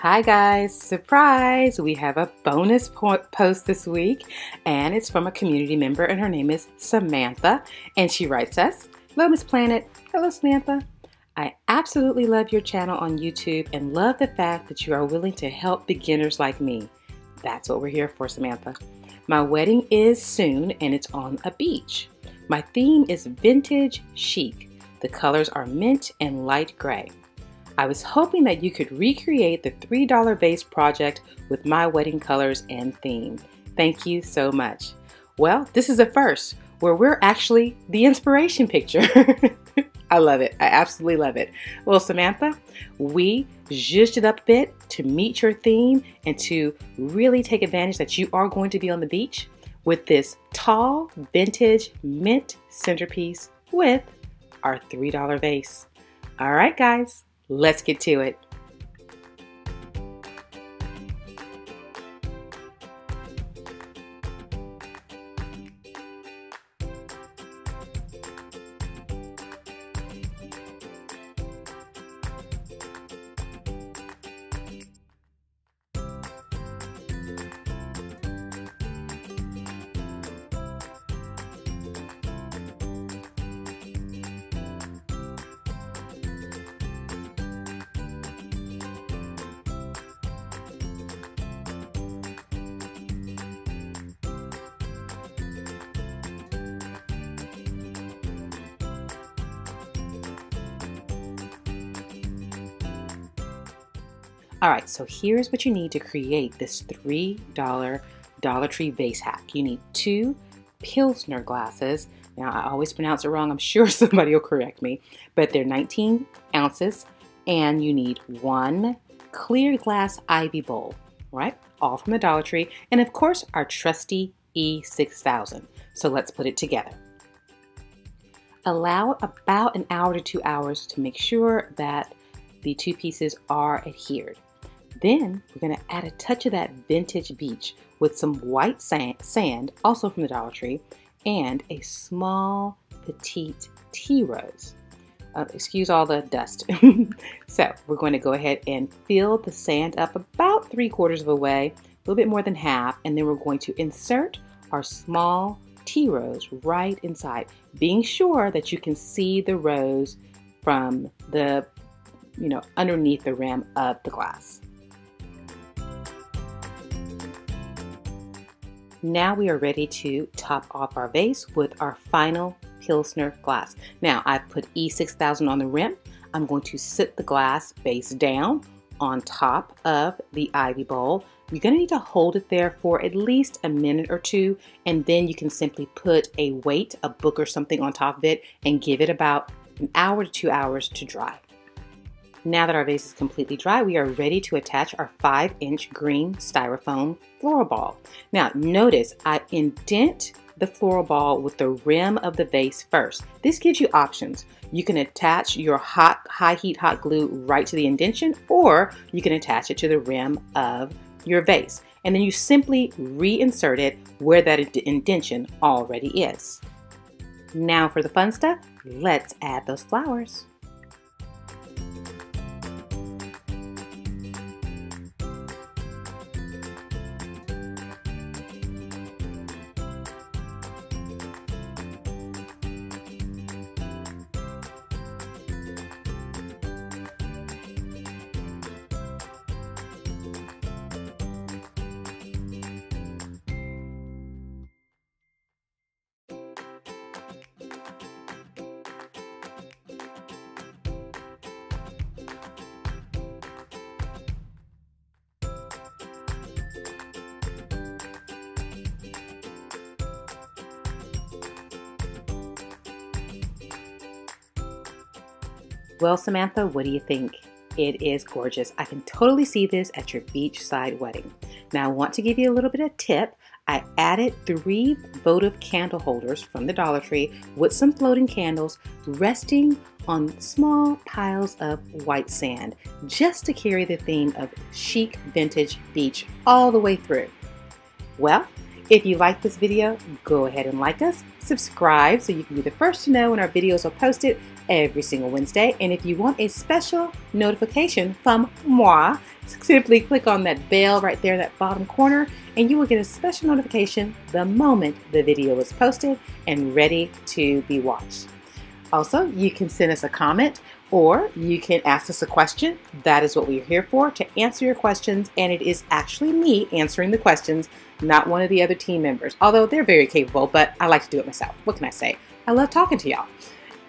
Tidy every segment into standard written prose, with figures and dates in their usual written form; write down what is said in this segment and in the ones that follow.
Hi guys, surprise! We have a bonus post this week and it's from a community member and her name is Samantha and she writes us, "Hello MissPlanIt." Hello Samantha. "I absolutely love your channel on YouTube and love the fact that you are willing to help beginners like me." That's what we're here for, Samantha. "My wedding is soon and it's on a beach. My theme is vintage chic. The colors are mint and light gray. I was hoping that you could recreate the $3 vase project with my wedding colors and theme. Thank you so much." Well, this is a first where we're actually the inspiration picture. I love it. I absolutely love it. Well, Samantha, we zhuzhed it up a bit to meet your theme and to really take advantage that you are going to be on the beach with this tall vintage mint centerpiece with our $3 vase. All right, guys. Let's get to it. All right, so here's what you need to create this $3 Dollar Tree Vase Hack. You need 2 Pilsner glasses. Now, I always pronounce it wrong. I'm sure somebody will correct me, but they're 19 ounces, and you need 1 clear glass ivy bowl, right? All from the Dollar Tree, and of course, our trusty E6000. So let's put it together. Allow about an hour to 2 hours to make sure that the 2 pieces are adhered. Then we're going to add a touch of that vintage beach with some white sand, also from the Dollar Tree, and a small petite tea rose. Excuse all the dust. So we're going to go ahead and fill the sand up about 3/4 of the way, a little bit more than half, and then we're going to insert our small tea rose right inside, being sure that you can see the rose from the underneath the rim of the glass. Now we are ready to top off our vase with our final Pilsner glass. Now I've put E6000 on the rim. I'm going to sit the glass face down on top of the ivy bowl. You're going to need to hold it there for at least a minute or 2, and then you can simply put a weight, a book or something on top of it, and give it about an hour to 2 hours to dry. Now that our vase is completely dry, we are ready to attach our 5-inch green styrofoam floral ball. Now notice I indent the floral ball with the rim of the vase first. This gives you options. You can attach your high heat hot glue right to the indentation, or you can attach it to the rim of your vase. And then you simply reinsert it where that indentation already is. Now for the fun stuff, let's add those flowers. Well, Samantha, what do you think? It is gorgeous. I can totally see this at your beachside wedding. Now, I want to give you a little bit of tip. I added 3 votive candle holders from the Dollar Tree with some floating candles resting on small piles of white sand, just to carry the theme of chic vintage beach all the way through. Well, if you like this video, go ahead and like us, subscribe so you can be the first to know when our videos are posted. every single Wednesday. And if you want a special notification from moi, simply click on that bell right there in that bottom corner and you will get a special notification the moment the video is posted and ready to be watched. Also, you can send us a comment or you can ask us a question. That is what we're here for, to answer your questions. And it is actually me answering the questions, not one of the other team members. Although they're very capable, but I like to do it myself. What can I say? I love talking to y'all.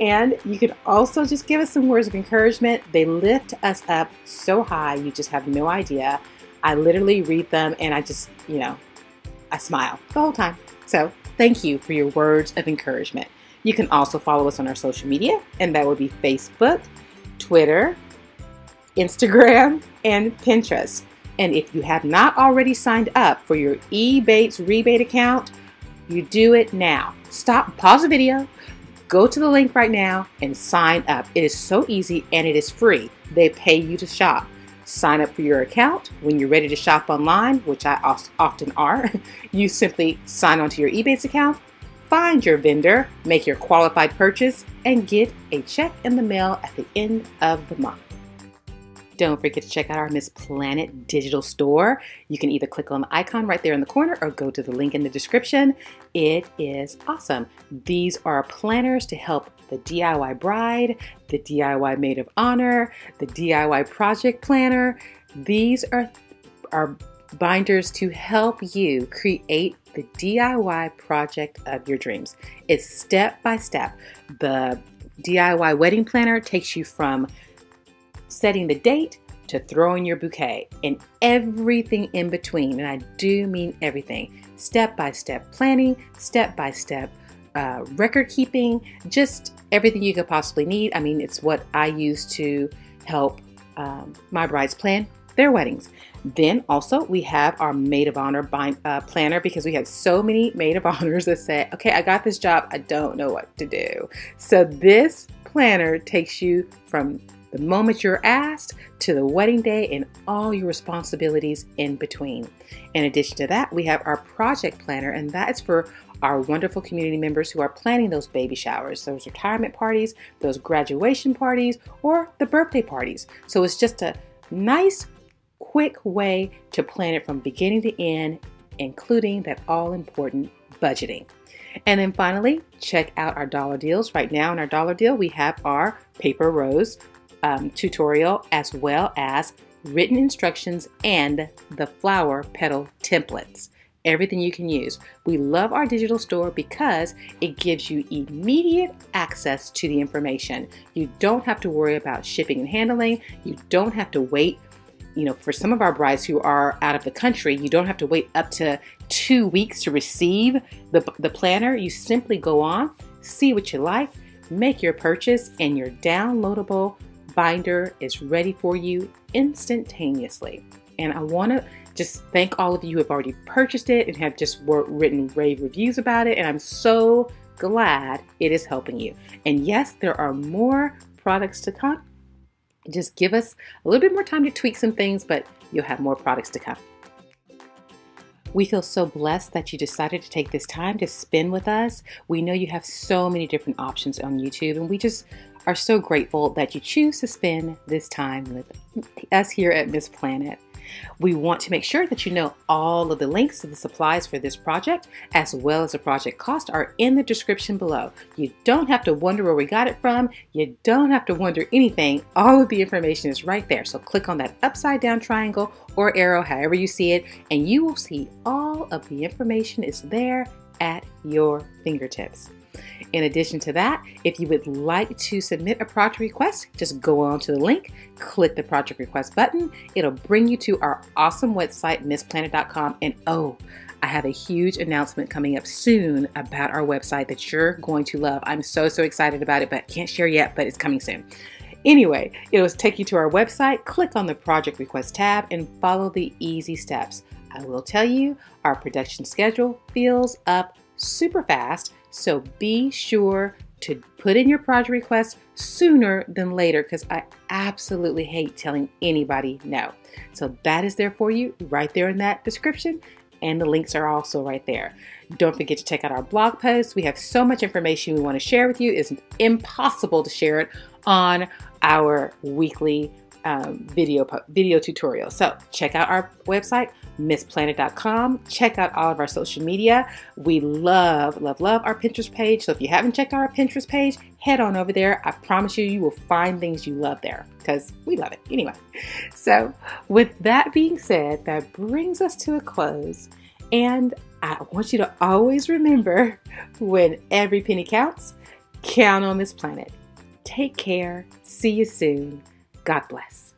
And you can also just give us some words of encouragement. They lift us up so high, you just have no idea. I literally read them and I just, I smile the whole time. So thank you for your words of encouragement. You can also follow us on our social media, and that would be Facebook, Twitter, Instagram, and Pinterest. And if you have not already signed up for your Ebates rebate account, you do it now. Stop, pause the video, go to the link right now and sign up. It is so easy and it is free. They pay you to shop. Sign up for your account. When you're ready to shop online, which I often are, you simply sign onto your Ebates account, find your vendor, make your qualified purchase, and get a check in the mail at the end of the month. Don't forget to check out our MissPlanIt digital store. You can either click on the icon right there in the corner or go to the link in the description. It is awesome. These are planners to help the DIY bride, the DIY maid of honor, the DIY project planner. These are binders to help you create the DIY project of your dreams. It's step by step. The DIY wedding planner takes you from setting the date to throwing your bouquet and everything in between. And I do mean everything. Step by step planning, step by step record keeping, just everything you could possibly need. I mean, it's what I use to help my brides plan their weddings. Then also we have our maid of honor planner, because we have so many maid of honors that say, okay, I got this job, I don't know what to do. So this planner takes you from the moment you're asked to the wedding day and all your responsibilities in between. In addition to that, we have our project planner, and that is for our wonderful community members who are planning those baby showers, those retirement parties, those graduation parties, or the birthday parties. So it's just a nice, quick way to plan it from beginning to end, including that all-important budgeting. And then finally, check out our dollar deals. Right now in our dollar deal, we have our paper rose tutorial, as well as written instructions and the flower petal templates. Everything you can use. We love our digital store because it gives you immediate access to the information. You don't have to worry about shipping and handling. You don't have to wait. For some of our brides who are out of the country, you don't have to wait up to 2 weeks to receive the planner. You simply go on, see what you like, make your purchase, and your downloadable binder is ready for you instantaneously. And I want to just thank all of you who have already purchased it and have just written rave reviews about it. And I'm so glad it is helping you. And yes, there are more products to come. Just give us a little bit more time to tweak some things, but you'll have more products to come. We feel so blessed that you decided to take this time to spend with us. We know you have so many different options on YouTube, and we just are so grateful that you choose to spend this time with us here at MissPlanIt. We want to make sure that you know all of the links to the supplies for this project, as well as the project cost, are in the description below. You don't have to wonder where we got it from. You don't have to wonder anything. All of the information is right there. So click on that upside down triangle or arrow, however you see it, and you will see all of the information is there at your fingertips. In addition to that, if you would like to submit a project request, just go on to the link, click the project request button. It'll bring you to our awesome website, MissPlanIt.com. And oh, I have a huge announcement coming up soon about our website that you're going to love. I'm so excited about it, but can't share yet, but it's coming soon. Anyway, it'll take you to our website, click on the project request tab, and follow the easy steps. I will tell you, our production schedule fills up super fast, so be sure to put in your project request sooner than later, because I absolutely hate telling anybody no. So that is there for you right there in that description. and the links are also right there. Don't forget to check out our blog posts. We have so much information we want to share with you. It's impossible to share it on our weekly video tutorial. So check out our website, MissPlanIt.com. Check out all of our social media. We love, love, love our Pinterest page. So if you haven't checked out our Pinterest page, head on over there. I promise you, you will find things you love there because we love it anyway. So with that being said, that brings us to a close. And I want you to always remember, when every penny counts, count on MissPlanIt. Take care. See you soon. God bless.